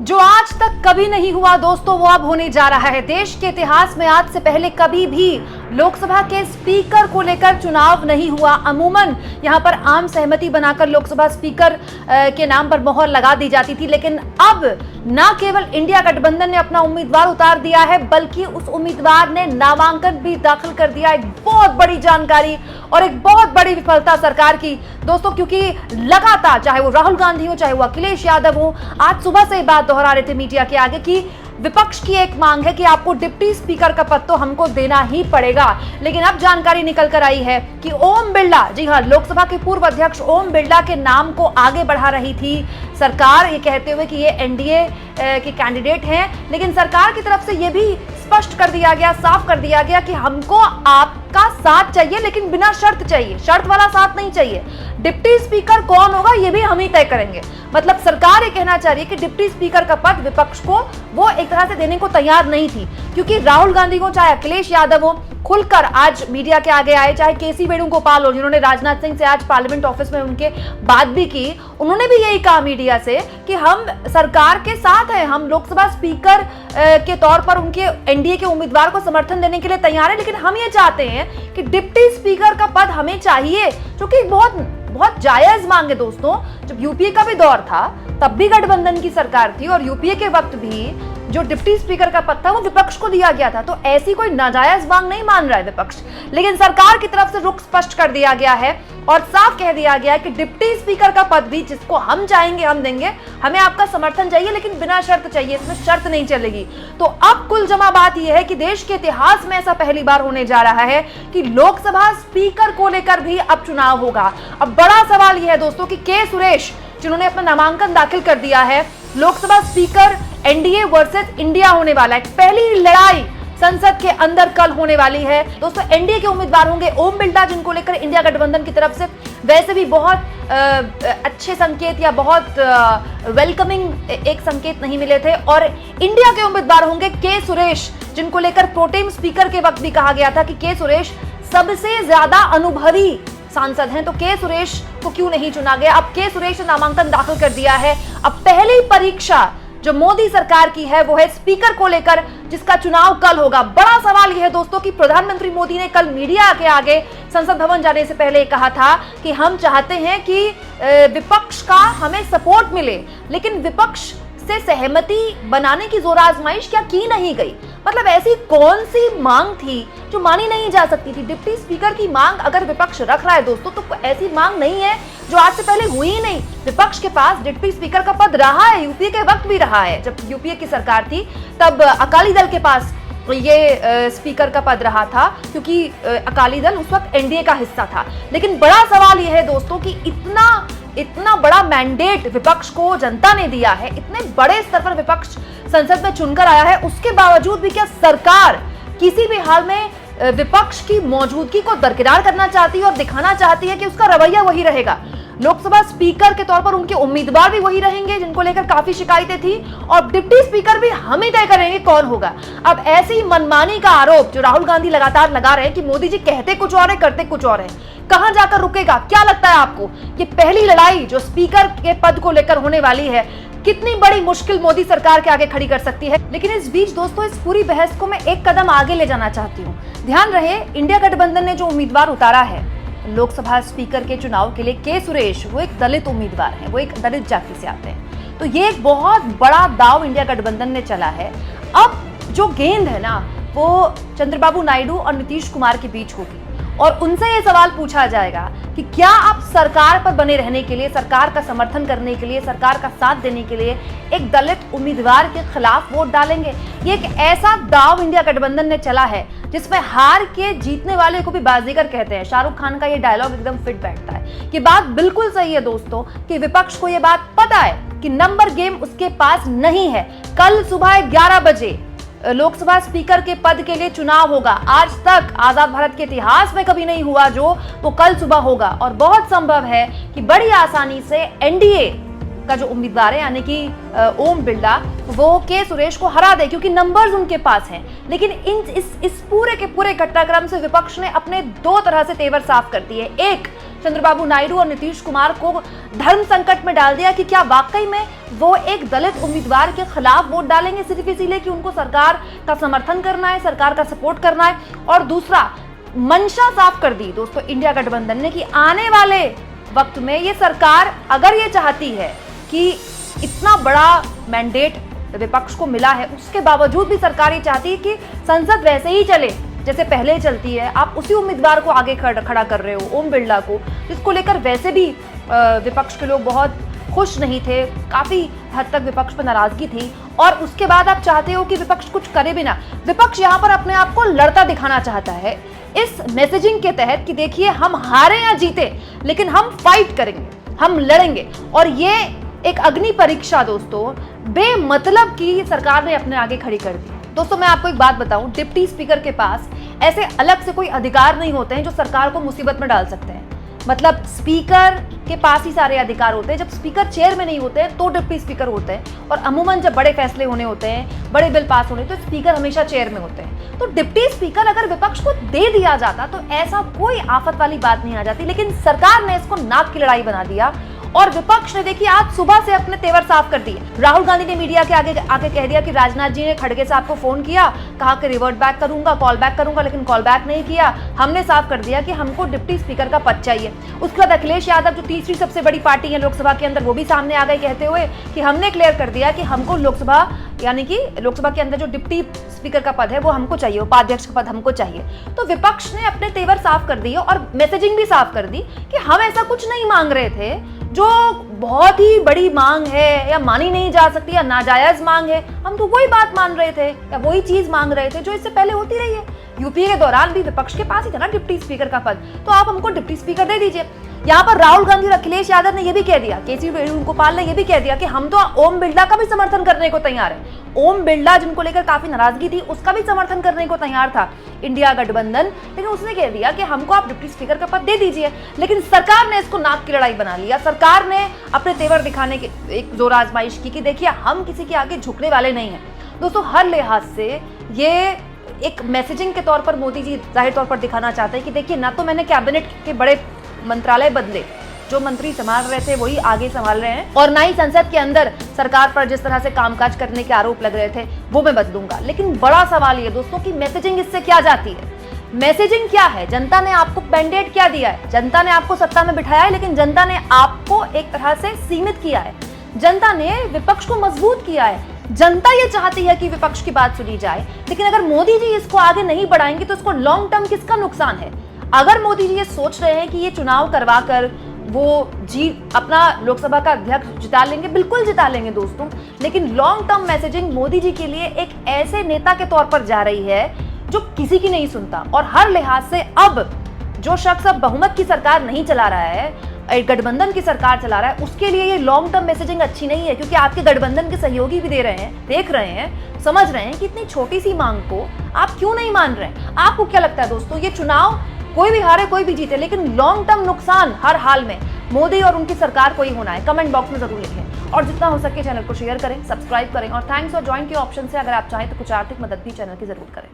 जो आज तक कभी नहीं हुआ दोस्तों, वो अब होने जा रहा है। देश के इतिहास में आज से पहले कभी भी लोकसभा के स्पीकर को लेकर चुनाव नहीं हुआ। अमूमन यहां पर आम सहमति बनाकर लोकसभा स्पीकर के नाम पर मोहर लगा दी जाती थी, लेकिन अब न केवल इंडिया गठबंधन ने अपना उम्मीदवार उतार दिया है, बल्कि उस उम्मीदवार ने नामांकन भी दाखिल कर दिया। एक बहुत बड़ी जानकारी और एक बहुत बड़ी विफलता सरकार की दोस्तों, क्योंकि लगातार चाहे वो राहुल गांधी हो, चाहे वो अखिलेश यादव हो, आज सुबह से बात दोहरा रहे थे मीडिया के आगे कि विपक्ष की एक मांग है कि आपको डिप्टी स्पीकर का पद तो हमको देना ही पड़ेगा। लेकिन अब जानकारी निकल कर आई है कि ओम बिरला, जी हां, लोकसभा के पूर्व अध्यक्ष ओम बिरला के नाम को आगे बढ़ा रही थी सरकार, ये कहते हुए कि ये एनडीए के कैंडिडेट हैं। लेकिन सरकार की तरफ से ये भी स्पष्ट कर दिया गया, साफ कर दिया गया कि हमको आपका साथ चाहिए, लेकिन बिना शर्त चाहिए, शर्त वाला साथ नहीं चाहिए। डिप्टी स्पीकर कौन होगा ये भी हम ही तय करेंगे। मतलब सरकार ये कहना चाह रही है कि डिप्टी स्पीकर का पद विपक्ष को वो एक तरह से देने को तैयार नहीं थी, क्योंकि राहुल गांधी को, चाहे अखिलेश यादव हो, खुलकर आज मीडिया के आगे आए, चाहे केसी वेणुगोपाल हो, जिन्होंने राजनाथ सिंह से आज पार्लियामेंट ऑफिस में उनके बात भी की, उन्होंने भी यही कहा मीडिया से कि हम सरकार के साथ हैं, हम लोकसभा स्पीकर के तौर पर उनके एनडीए के उम्मीदवार को समर्थन देने के लिए तैयार है, लेकिन हम ये चाहते हैं कि डिप्टी स्पीकर का पद हमें चाहिए, जो कि बहुत जायज मांग है दोस्तों। जब यूपीए का भी दौर था तब भी गठबंधन की सरकार थी और यूपीए के वक्त भी जो डिप्टी स्पीकर का पद था वो विपक्ष को दिया गया था, तो ऐसी कोई नाजायज मांग नहीं मान रहा है विपक्ष। लेकिन सरकार की तरफ से रुख स्पष्ट कर दिया गया है और साफ कह दिया गया है कि डिप्टी स्पीकर का पद भी जिसको हम चाहेंगे हम देंगे, हमें आपका समर्थन चाहिए, लेकिन बिना शर्त चाहिए, इसमें शर्त नहीं चलेगी। तो अब कुल जमा बात यह है कि देश के इतिहास में ऐसा पहली बार होने जा रहा है कि लोकसभा स्पीकर को लेकर भी अब चुनाव होगा। अब बड़ा सवाल यह है दोस्तों कि के सुरेश, जिन्होंने अपना नामांकन दाखिल कर दिया है, Lok Sabha speaker NDA versus India होने वाला है। पहली लड़ाई संसद के अंदर कल होने वाली है दोस्तों। एनडीए के उम्मीदवार होंगे ओम बिरला, जिनको लेकर इंडिया गठबंधन की तरफ से वैसे भी बहुत अच्छे संकेत या बहुत वेलकमिंग एक संकेत नहीं मिले थे। और इंडिया के उम्मीदवार होंगे के सुरेश, जिनको लेकर प्रोटेम स्पीकर के वक्त भी कहा गया था कि के सुरेश सबसे ज्यादा अनुभवी सांसद हैं, तो के सुरेश को क्यों नहीं चुना गया। अब के सुरेश ने नामांकन दाखिल कर दिया है। अब पहली परीक्षा जो मोदी सरकार की है वो है स्पीकर को लेकर, जिसका चुनाव कल होगा। बड़ा सवाल यह है दोस्तों कि प्रधानमंत्री मोदी ने कल मीडिया के आगे संसद भवन जाने से पहले कहा था कि हम चाहते हैं कि विपक्ष का हमें सपोर्ट मिले, लेकिन विपक्ष से सहमति बनाने की जोर आजमाइश क्या की नहीं गई। मतलब ऐसी कौन सी मांग थी जो मानी नहीं जा सकती थी। डिप्टी स्पीकर की मांग अगर विपक्ष रख रहा है दोस्तों, तो ऐसी मांग नहीं है जो आज से पहले हुई ही नहीं। विपक्ष के पास डिप्टी स्पीकर का पद रहा है, यूपीए के वक्त भी रहा है। जब यूपीए की सरकार थी तब अकाली दल के पास ये स्पीकर का पद रहा था, क्योंकि अकाली दल उस वक्त एनडीए का हिस्सा था। लेकिन बड़ा सवाल यह है दोस्तों कि इतना बड़ा मैंडेट विपक्ष को जनता ने दिया है, इतने बड़े स्तर पर विपक्ष संसद में चुनकर आया है, उसके बावजूद भी क्या सरकार किसी भी हाल में विपक्ष की मौजूदगी को दरकिनार करना चाहती है और दिखाना चाहती है कि उसका रवैया वही रहेगा। लोकसभा स्पीकर के तौर पर उनके उम्मीदवार भी वही रहेंगे, जिनको लेकर काफी शिकायतें थी, और डिप्टी स्पीकर भी हम ही तय करेंगे कौन होगा। अब ऐसी मनमानी का आरोप जो राहुल गांधी लगातार लगा रहे हैं कि मोदी जी कहते कुछ और है, करते कुछ और है, कहां जाकर रुकेगा। क्या लगता है आपको ये पहली लड़ाई जो स्पीकर के पद को लेकर होने वाली है, कितनी बड़ी मुश्किल मोदी सरकार के आगे खड़ी कर सकती है। लेकिन इस बीच दोस्तों इस पूरी बहस को मैं एक कदम आगे ले जाना चाहती हूँ। ध्यान रहे, इंडिया गठबंधन ने जो उम्मीदवार उतारा है लोकसभा स्पीकर के चुनाव के लिए, के सुरेश, वो एक दलित उम्मीदवार है, वो एक दलित जाति से आते हैं। तो ये एक बहुत बड़ा दाव इंडिया गठबंधन ने चला है। अब जो गेंद है ना वो चंद्रबाबू नायडू और नीतीश कुमार के बीच होगी, और उनसे ये सवाल पूछा जाएगा कि क्या आप सरकार पर बने रहने के लिए, सरकार का समर्थन करने के लिए, सरकार का साथ देने के लिए एक दलित उम्मीदवार के खिलाफ वोट डालेंगे। ये एक ऐसा दाव इंडिया गठबंधन ने चला है जिसमें हार के जीतने वाले को भी बाजीगर कहते हैं। शाहरुख खान का ये डायलॉग एकदम फिट बैठता है। ये बात बिल्कुल सही है दोस्तों कि विपक्ष को ये बात पता है कि नंबर गेम उसके पास नहीं है। कल सुबह 11 बजे लोकसभा स्पीकर के पद के लिए चुनाव होगा। आज तक आजाद भारत के इतिहास में कभी नहीं हुआ जो, वो कल सुबह होगा, और बहुत संभव है कि बड़ी आसानी से एनडीए का जो उम्मीदवार है यानी कि ओम बिरला, वो के सुरेश को हरा दे, क्योंकि नंबर्स उनके पास हैं। लेकिन इस पूरे के पूरे घटनाक्रम से विपक्ष ने अपने दो तरह से तेवर साफ कर दिए। एक, चंद्रबाबू नायडू और नीतीश कुमार को धर्म संकट में डाल दिया कि क्या वाकई में वो एक दलित उम्मीदवार के खिलाफ वोट डालेंगे सिर्फ इसीलिए कि उनको सरकार का समर्थन करना है, सरकार का सपोर्ट करना है। और दूसरा, मंशा साफ कर दी दोस्तों इंडिया गठबंधन ने कि आने वाले वक्त में ये सरकार अगर ये चाहती है कि इतना बड़ा मैंडेट विपक्ष को मिला है, उसके बावजूद भी सरकार ये चाहती है कि संसद वैसे ही चले जैसे पहले चलती है। आप उसी उम्मीदवार को आगे खड़ा कर रहे हो, ओम बिरला को, जिसको लेकर वैसे भी विपक्ष के लोग बहुत खुश नहीं थे, काफी हद तक विपक्ष पर नाराजगी थी। और उसके बाद आप चाहते हो कि विपक्ष कुछ करे भी ना। विपक्ष यहाँ पर अपने आप को लड़ता दिखाना चाहता है इस मैसेजिंग के तहत कि देखिए हम हारे या जीते लेकिन हम फाइट करेंगे, हम लड़ेंगे। और ये एक अग्नि परीक्षा दोस्तों बेमतलब की सरकार ने अपने आगे खड़ी कर दी। दोस्तों मैं आपको एक बात बताऊं, डिप्टी स्पीकर के पास ऐसे अलग से कोई अधिकार नहीं होते हैं जो सरकार को मुसीबत में डाल सकते हैं। मतलब स्पीकर के पास ही सारे अधिकार होते हैं। जब स्पीकर चेयर में नहीं होते हैं तो डिप्टी स्पीकर होते हैं, और अमूमन जब बड़े फैसले होने होते हैं, बड़े बिल पास होने, तो स्पीकर हमेशा चेयर में होते हैं। तो डिप्टी स्पीकर अगर विपक्ष को दे दिया जाता तो ऐसा कोई आफत वाली बात नहीं आ जाती, लेकिन सरकार ने इसको नाक की लड़ाई बना दिया। और विपक्ष ने देखिए आज सुबह से अपने तेवर साफ कर दिए। राहुल गांधी ने मीडिया के आगे कह दिया कि राजनाथ जी ने खड़गे साहब को फोन किया, कहा कि रिवर्ट बैक करूंगा, कॉल बैक करूंगा, लेकिन कॉल बैक नहीं किया। हमने साफ कर दिया कि हमको डिप्टी स्पीकर का पद चाहिए। उसके बाद अखिलेश यादव जो तीसरी सबसे बड़ी पार्टी है लोकसभा के अंदर, वो भी सामने आ गए कहते हुए कि हमने क्लियर कर दिया कि हमको लोकसभा यानी कि लोकसभा के अंदर जो डिप्टी स्पीकर का पद है वो हमको चाहिए, उपाध्यक्ष का पद हमको चाहिए। तो विपक्ष ने अपने तेवर साफ कर दिए और मैसेजिंग भी साफ कर दी कि हम ऐसा कुछ नहीं मांग रहे थे जो बहुत ही बड़ी मांग है या मानी नहीं जा सकती या नाजायज मांग है। हम तो वही बात मान रहे थे या वही चीज मांग रहे थे जो इससे पहले होती रही है। यूपीए के दौरान भी विपक्ष के पास ही था ना डिप्टी स्पीकर का पद, तो आप हमको डिप्टी स्पीकर दे दीजिए। यहाँ पर राहुल गांधी और अखिलेश यादव ने यह भी कह दिया, केसी वेणुगोपाल ने यह भी कह दिया कि हम तो ओम बिरला का भी समर्थन करने को तैयार है। ओम बिरला जिनको लेकर काफी नाराजगी थी उसका भी समर्थन करने को तैयार था इंडिया गठबंधन, लेकिन उसने कह दिया कि हमको आप डिप्टी स्पीकर का पद दे दीजिए। लेकिन सरकार ने इसको नाक की लड़ाई बना लिया। सरकार ने अपने तेवर दिखाने की एक जोर आजमाइश की कि देखिए हम किसी के आगे झुकने वाले नहीं हैं। दोस्तों हर लिहाज से ये एक मैसेजिंग के तौर पर मोदी जी जाहिर तौर पर दिखाना चाहते हैं कि देखिए ना तो मैंने कैबिनेट के बड़े मंत्रालय बदले, जो मंत्री संभाल रहे थे वही आगे संभाल रहे हैं, और ना ही संसद के अंदर सरकार पर जिस तरह से कामकाज करने के आरोप लग रहे थे वो मैं बदलूंगा। लेकिन बड़ा सवाल ये दोस्तों कि मैसेजिंग इससे क्या जाती है? मैसेजिंग क्या है? जनता ने आपको मैंडेट क्या दिया है? जनता ने आपको सत्ता में बिठाया है, लेकिन जनता ने आपको एक तरह से सीमित किया है। जनता ने विपक्ष को मजबूत किया है। जनता ये चाहती है कि विपक्ष की बात सुनी जाए, लेकिन अगर मोदी जी इसको आगे नहीं बढ़ाएंगे तो इसको लॉन्ग टर्म किसका नुकसान है? अगर मोदी जी ये सोच रहे हैं कि ये चुनाव करवा कर वो अपना लोकसभा का अध्यक्ष जिता लेंगे, बिल्कुल जिता लेंगे दोस्तों, लेकिन long term messaging Modi ji के लिए एक ऐसे नेता के तौर पर जा रही है जो किसी की नहीं सुनता। और हर लिहाज से अब जो शख्स अब बहुमत की सरकार नहीं चला रहा है, एक गठबंधन की सरकार चला रहा है, उसके लिए ये लॉन्ग टर्म मैसेजिंग अच्छी नहीं है, क्योंकि आपके गठबंधन के सहयोगी भी देख रहे हैं, समझ रहे हैं कि इतनी छोटी सी मांग को आप क्यों नहीं मान रहे हैं। आपको क्या लगता है दोस्तों, ये चुनाव कोई भी हारे कोई भी जीते, लेकिन लॉन्ग टर्म नुकसान हर हाल में मोदी और उनकी सरकार को ही होना है? कमेंट बॉक्स में जरूर लिखें और जितना हो सके चैनल को शेयर करें, सब्सक्राइब करें और थैंक्स और ज्वाइन के ऑप्शन से अगर आप चाहें तो कुछ आर्थिक मदद भी चैनल की जरूर करें।